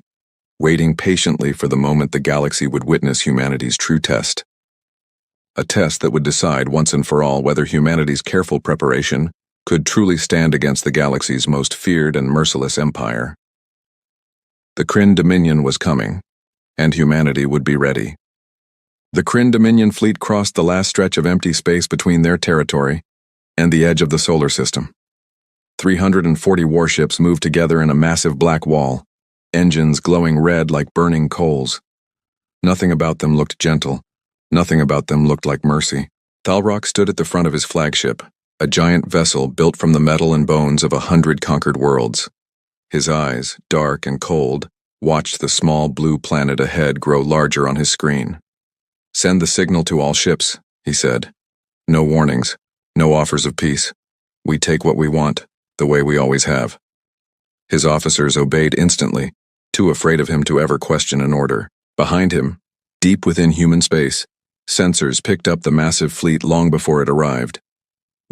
waiting patiently for the moment the galaxy would witness humanity's true test. A test that would decide once and for all whether humanity's careful preparation could truly stand against the galaxy's most feared and merciless empire. The Crin Dominion was coming, and humanity would be ready. The Crin Dominion fleet crossed the last stretch of empty space between their territory and the edge of the solar system. 340 warships moved together in a massive black wall, engines glowing red like burning coals. Nothing about them looked gentle. Nothing about them looked like mercy. Thalrock stood at the front of his flagship, a giant vessel built from the metal and bones of 100 conquered worlds. His eyes, dark and cold, watched the small blue planet ahead grow larger on his screen. "Send the signal to all ships," he said. "No warnings, no offers of peace. We take what we want, the way we always have." His officers obeyed instantly, too afraid of him to ever question an order. Behind him, deep within human space, sensors picked up the massive fleet long before it arrived.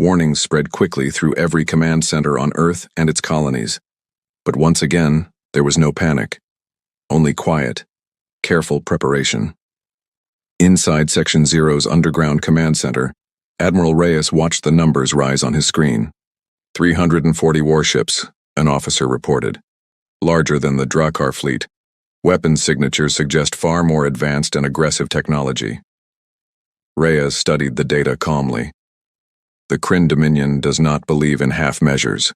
Warnings spread quickly through every command center on Earth and its colonies. But once again, there was no panic. Only quiet, careful preparation. Inside Section Zero's underground command center, Admiral Reyes watched the numbers rise on his screen. 340 warships, an officer reported. Larger than the Draar fleet. Weapons signatures suggest far more advanced and aggressive technology. Reyes studied the data calmly. The Crin Dominion does not believe in half measures.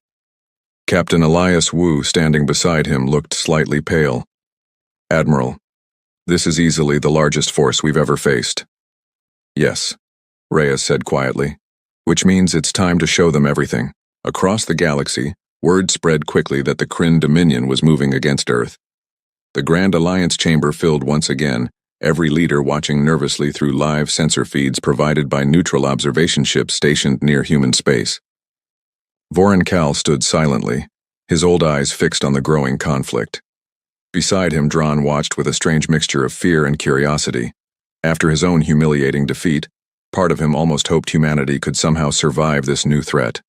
Captain Elias Wu, standing beside him, looked slightly pale. "Admiral, this is easily the largest force we've ever faced." "Yes," Reyes said quietly, "which means it's time to show them everything." Across the galaxy, word spread quickly that the Crin Dominion was moving against Earth. The Grand Alliance chamber filled once again, every leader watching nervously through live sensor feeds provided by neutral observation ships stationed near human space. Voran Kal stood silently, his old eyes fixed on the growing conflict. Beside him, Draar watched with a strange mixture of fear and curiosity. After his own humiliating defeat, part of him almost hoped humanity could somehow survive this new threat.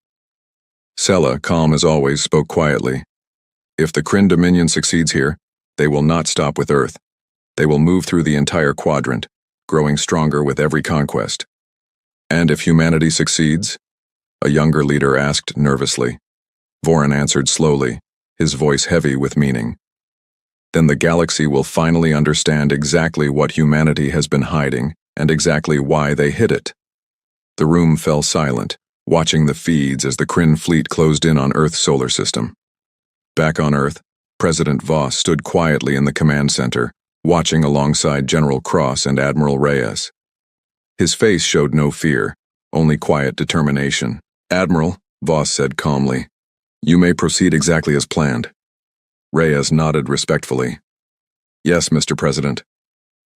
Sella, calm as always, spoke quietly. "If the Crin Dominion succeeds here, they will not stop with Earth. They will move through the entire quadrant, growing stronger with every conquest." "And if humanity succeeds?" a younger leader asked nervously. Voran answered slowly, his voice heavy with meaning. "Then the galaxy will finally understand exactly what humanity has been hiding and exactly why they hid it." The room fell silent, watching the feeds as the Crin fleet closed in on Earth's solar system. Back on Earth, President Voss stood quietly in the command center, watching alongside General Cross and Admiral Reyes. His face showed no fear, only quiet determination. "Admiral," Voss said calmly, "you may proceed exactly as planned." Reyes nodded respectfully. "Yes, Mr. President."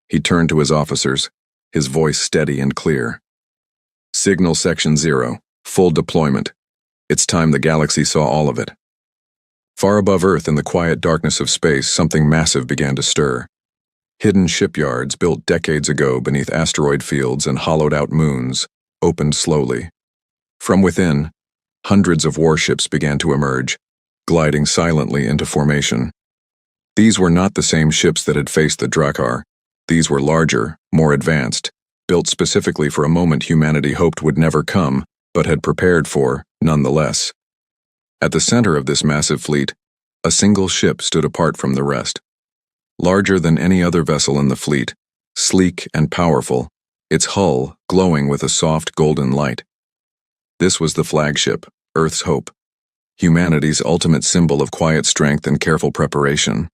He turned to his officers, his voice steady and clear. "Signal Section 0, full deployment. It's time the galaxy saw all of it." Far above Earth in the quiet darkness of space, something massive began to stir. Hidden shipyards built decades ago beneath asteroid fields and hollowed-out moons opened slowly. From within, hundreds of warships began to emerge, gliding silently into formation. These were not the same ships that had faced the Draar. These were larger, more advanced, built specifically for a moment humanity hoped would never come, but had prepared for, nonetheless. At the center of this massive fleet, a single ship stood apart from the rest. Larger than any other vessel in the fleet, sleek and powerful, its hull glowing with a soft golden light. This was the flagship, Earth's Hope, humanity's ultimate symbol of quiet strength and careful preparation.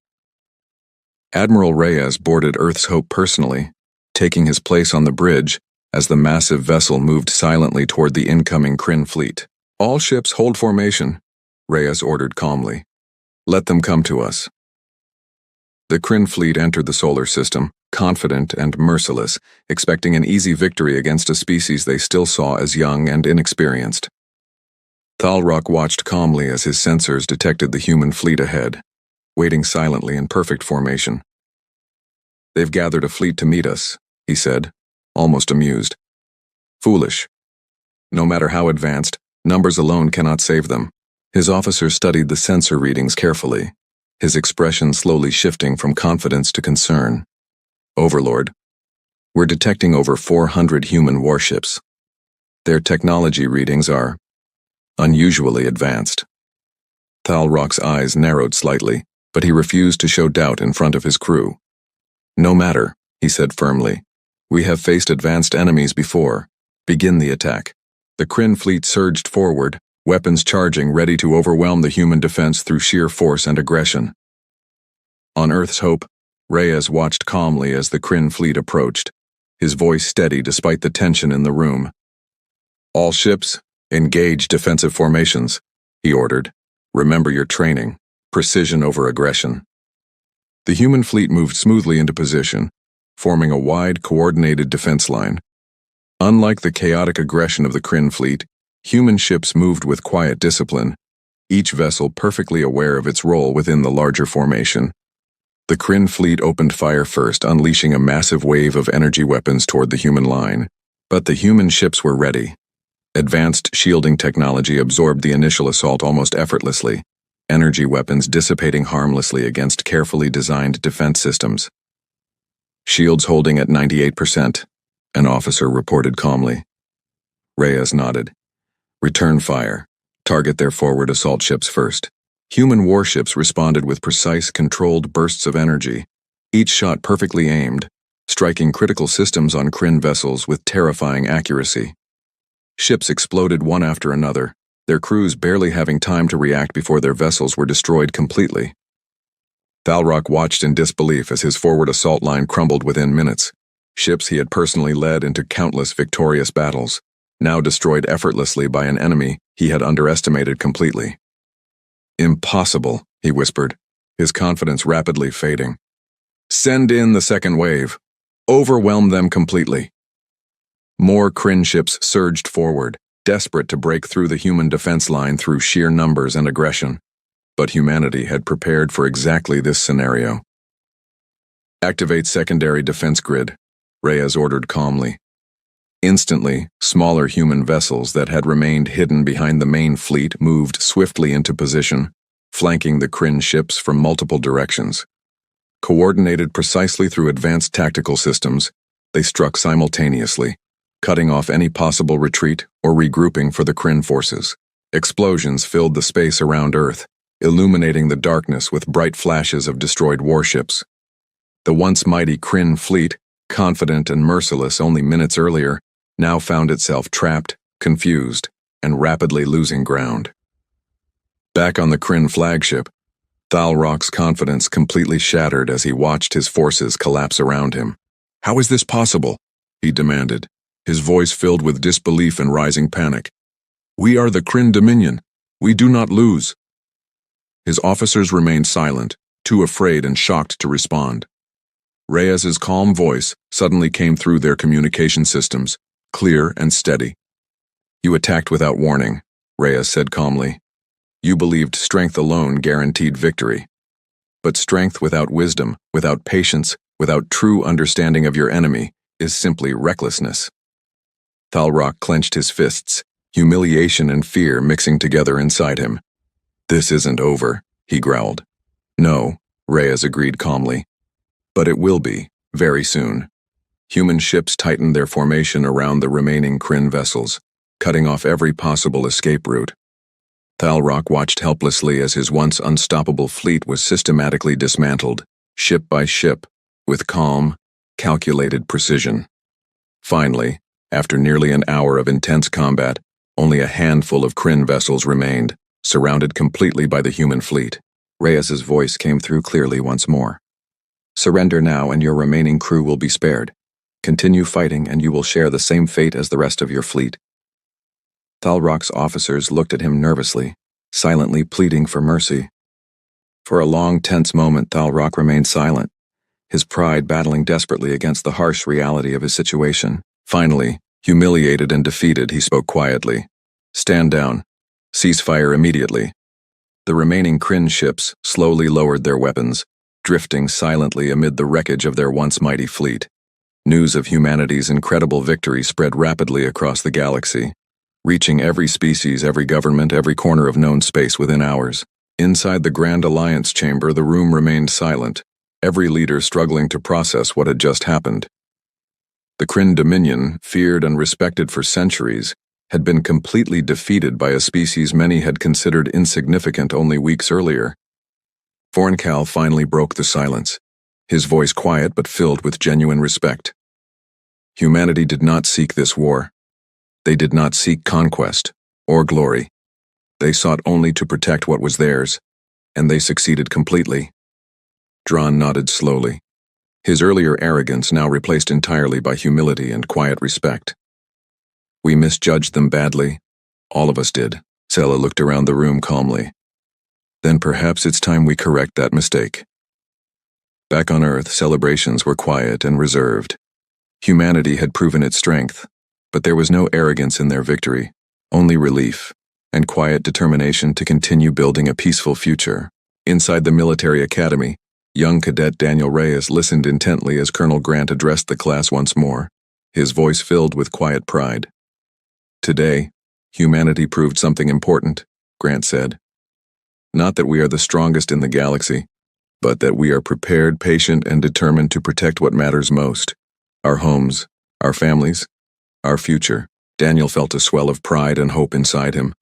Admiral Reyes boarded Earth's Hope personally, taking his place on the bridge as the massive vessel moved silently toward the incoming Crin fleet. "All ships hold formation," Reyes ordered calmly. "Let them come to us." The Crin fleet entered the solar system, confident and merciless, expecting an easy victory against a species they still saw as young and inexperienced. Thalrock watched calmly as his sensors detected the human fleet ahead, waiting silently in perfect formation. "They've gathered a fleet to meet us," he said, almost amused. "Foolish. No matter how advanced, numbers alone cannot save them." His officer studied the sensor readings carefully, his expression slowly shifting from confidence to concern. "Overlord, we're detecting over 400 human warships. Their technology readings are unusually advanced. Thalrock's eyes narrowed slightly, but he refused to show doubt in front of his crew. "No matter," he said firmly. "We have faced advanced enemies before. Begin the attack." The Crin fleet surged forward, weapons charging, ready to overwhelm the human defense through sheer force and aggression. On Earth's Hope, Reyes watched calmly as the Crin fleet approached, his voice steady despite the tension in the room. "All ships, engage defensive formations," he ordered. "Remember your training, precision over aggression." The human fleet moved smoothly into position, forming a wide, coordinated defense line. Unlike the chaotic aggression of the Crin fleet, human ships moved with quiet discipline, each vessel perfectly aware of its role within the larger formation. The Crin fleet opened fire first, unleashing a massive wave of energy weapons toward the human line. But the human ships were ready. Advanced shielding technology absorbed the initial assault almost effortlessly, energy weapons dissipating harmlessly against carefully designed defense systems. "Shields holding at 98%, an officer reported calmly. Reyes nodded. "Return fire. Target their forward assault ships first." Human warships responded with precise, controlled bursts of energy, each shot perfectly aimed, striking critical systems on Crin vessels with terrifying accuracy. Ships exploded one after another, their crews barely having time to react before their vessels were destroyed completely. Thalrock watched in disbelief as his forward assault line crumbled within minutes. Ships he had personally led into countless victorious battles, now destroyed effortlessly by an enemy he had underestimated completely. "Impossible," he whispered, his confidence rapidly fading. "Send in the second wave. Overwhelm them completely." More Crin ships surged forward, desperate to break through the human defense line through sheer numbers and aggression. But humanity had prepared for exactly this scenario. "Activate secondary defense grid," Reyes ordered calmly. Instantly, smaller human vessels that had remained hidden behind the main fleet moved swiftly into position, flanking the Crin ships from multiple directions. Coordinated precisely through advanced tactical systems, they struck simultaneously, cutting off any possible retreat or regrouping for the Crin forces. Explosions filled the space around Earth, illuminating the darkness with bright flashes of destroyed warships. The once mighty Crin fleet, confident and merciless only minutes earlier, now found itself trapped, confused, and rapidly losing ground. Back on the Crin flagship, Thalrock's confidence completely shattered as he watched his forces collapse around him. "How is this possible?" he demanded, his voice filled with disbelief and rising panic. "We are the Crin Dominion. We do not lose." His officers remained silent, too afraid and shocked to respond. Reyes's calm voice suddenly came through their communication systems, clear and steady. "You attacked without warning," Reyes said calmly. "You believed strength alone guaranteed victory. But strength without wisdom, without patience, without true understanding of your enemy, is simply recklessness." Thalrock clenched his fists, humiliation and fear mixing together inside him. "This isn't over," he growled. "No," Reyes agreed calmly. "But it will be, very soon." Human ships tightened their formation around the remaining Crin vessels, cutting off every possible escape route. Thalrock watched helplessly as his once unstoppable fleet was systematically dismantled, ship by ship, with calm, calculated precision. Finally, after nearly an hour of intense combat, only a handful of Crin vessels remained, surrounded completely by the human fleet. Reyes's voice came through clearly once more. "Surrender now and your remaining crew will be spared. Continue fighting and you will share the same fate as the rest of your fleet." Thalrock's officers looked at him nervously, silently pleading for mercy. For a long, tense moment, Thalrock remained silent, his pride battling desperately against the harsh reality of his situation. Finally, humiliated and defeated, he spoke quietly. "Stand down. Cease fire immediately." The remaining Crin ships slowly lowered their weapons, drifting silently amid the wreckage of their once mighty fleet. News of humanity's incredible victory spread rapidly across the galaxy, reaching every species, every government, every corner of known space within hours. Inside the Grand Alliance chamber, the room remained silent, every leader struggling to process what had just happened. The Crin Dominion, feared and respected for centuries, had been completely defeated by a species many had considered insignificant only weeks earlier. Forncal finally broke the silence, his voice quiet but filled with genuine respect. Humanity did not seek this war. They did not seek conquest or glory. They sought only to protect what was theirs, and they succeeded completely. Draar nodded slowly, his earlier arrogance now replaced entirely by humility and quiet respect. We misjudged them badly. All of us did. Sela looked around the room calmly. Then perhaps it's time we correct that mistake. Back on Earth, celebrations were quiet and reserved. Humanity had proven its strength, but there was no arrogance in their victory, only relief and quiet determination to continue building a peaceful future. Inside the military academy, young cadet Daniel Reyes listened intently as Colonel Grant addressed the class once more, his voice filled with quiet pride. Today, humanity proved something important, Grant said. Not that we are the strongest in the galaxy, but that we are prepared, patient, and determined to protect what matters most. Our homes, our families, our future. Daniel felt a swell of pride and hope inside him,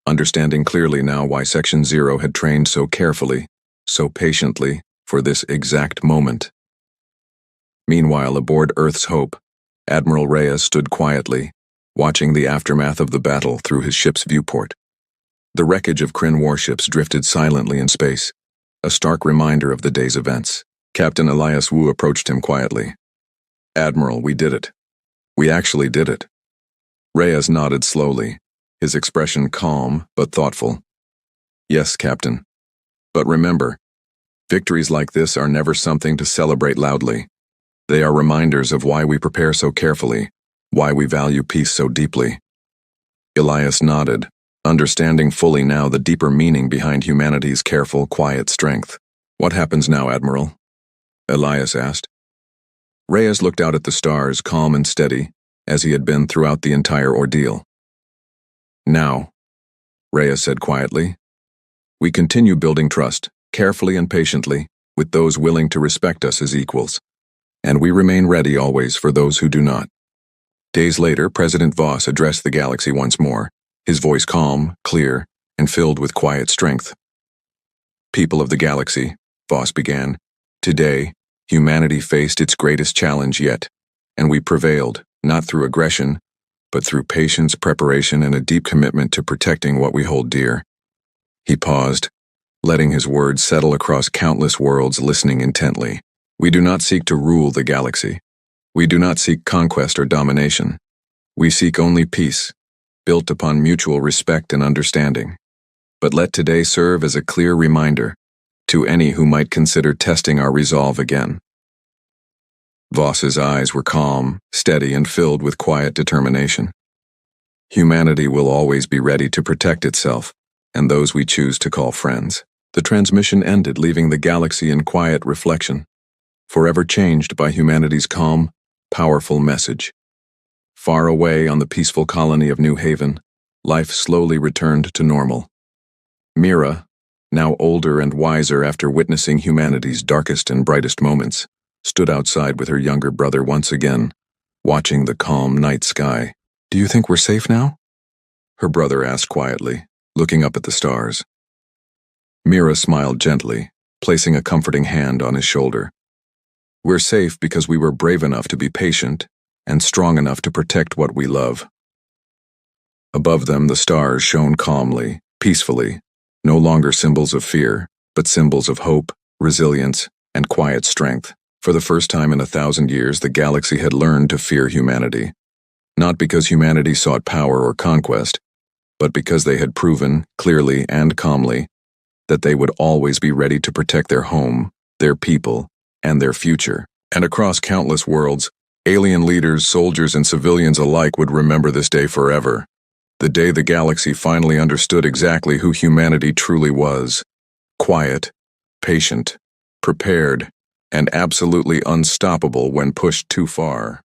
understanding clearly now why Section 0 had trained so carefully, so patiently, for this exact moment. Meanwhile, aboard Earth's Hope, Admiral Reyes stood quietly, watching the aftermath of the battle through his ship's viewport. The wreckage of Crin warships drifted silently in space, a stark reminder of the day's events. Captain Elias Wu approached him quietly. Admiral, we did it. We actually did it. Reyes nodded slowly, his expression calm but thoughtful. Yes, Captain. But remember, victories like this are never something to celebrate loudly. They are reminders of why we prepare so carefully, why we value peace so deeply. Elias nodded, understanding fully now the deeper meaning behind humanity's careful, quiet strength. What happens now, Admiral? Elias asked. Reyes looked out at the stars, calm and steady, as he had been throughout the entire ordeal. Now, Reyes said quietly, we continue building trust, carefully and patiently, with those willing to respect us as equals, and we remain ready always for those who do not. Days later, President Voss addressed the galaxy once more, his voice calm, clear, and filled with quiet strength. People of the galaxy, Voss began, today, humanity faced its greatest challenge yet, and we prevailed, not through aggression, but through patience, preparation, and a deep commitment to protecting what we hold dear. He paused, letting his words settle across countless worlds listening intently. We do not seek to rule the galaxy. We do not seek conquest or domination. We seek only peace, built upon mutual respect and understanding. But let today serve as a clear reminder to any who might consider testing our resolve again. Voss's eyes were calm, steady, and filled with quiet determination. Humanity will always be ready to protect itself and those we choose to call friends. The transmission ended, leaving the galaxy in quiet reflection, forever changed by humanity's calm, powerful message. Far away on the peaceful colony of New Haven, life slowly returned to normal. Mira, now older and wiser after witnessing humanity's darkest and brightest moments, stood outside with her younger brother once again, watching the calm night sky. Do you think we're safe now? Her brother asked quietly, looking up at the stars. Mira smiled gently, placing a comforting hand on his shoulder. We're safe because we were brave enough to be patient and strong enough to protect what we love. Above them, the stars shone calmly, peacefully, no longer symbols of fear, but symbols of hope, resilience, and quiet strength. For the first time in 1,000 years, the galaxy had learned to fear humanity. Not because humanity sought power or conquest, but because they had proven, clearly and calmly, that they would always be ready to protect their home, their people, and their future. And across countless worlds, alien leaders, soldiers, and civilians alike would remember this day forever. The day the galaxy finally understood exactly who humanity truly was. Quiet, patient, prepared, and absolutely unstoppable when pushed too far.